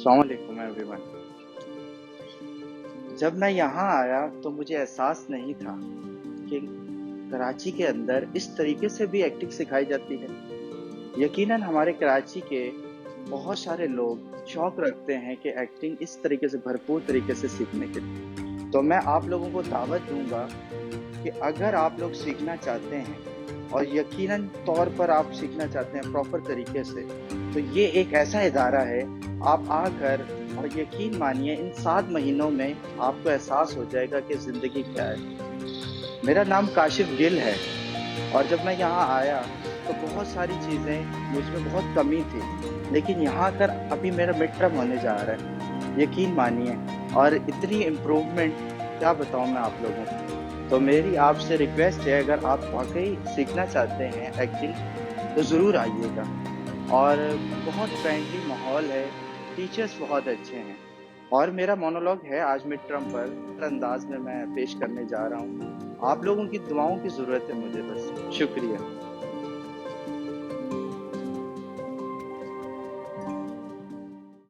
अस्सलाम वालेकुम एवरीवन। जब मैं यहाँ आया तो मुझे एहसास नहीं था कि कराची के अंदर इस तरीके से भी एक्टिंग सिखाई जाती है। यकीनन हमारे कराची के बहुत सारे लोग शौक रखते हैं कि एक्टिंग इस तरीके से भरपूर तरीके से सीखने के लिए। तो मैं आप लोगों को दावत दूंगा कि अगर आप लोग सीखना चाहते हैं और यकीनन तौर पर आप सीखना चाहते हैं प्रॉपर तरीके से, तो ये एक ऐसा इदारा है। आप आकर और यकीन मानिए इन 7 महीनों में आपको एहसास हो जाएगा कि ज़िंदगी क्या है। मेरा नाम काशिफ गिल है और जब मैं यहाँ आया तो बहुत सारी चीज़ें मुझ में बहुत कमी थी, लेकिन यहाँ आकर अभी मेरा मिड टर्म होने जा रहा है, यकीन मानिए। और इतनी इम्प्रूवमेंट क्या बताऊँ मैं आप लोगों को। तो मेरी आपसे रिक्वेस्ट है, अगर आप वाक़ई सीखना चाहते हैं एक्टिंग तो ज़रूर आइएगा। और बहुत फ्रेंडली माहौल है, टीचर्स बहुत अच्छे हैं। और मेरा मोनोलॉग है आज मिड टर्म पर, हर अंदाज में मैं पेश करने जा रहा हूँ। आप लोगों की दुआओं की ज़रूरत है मुझे बस। शुक्रिया।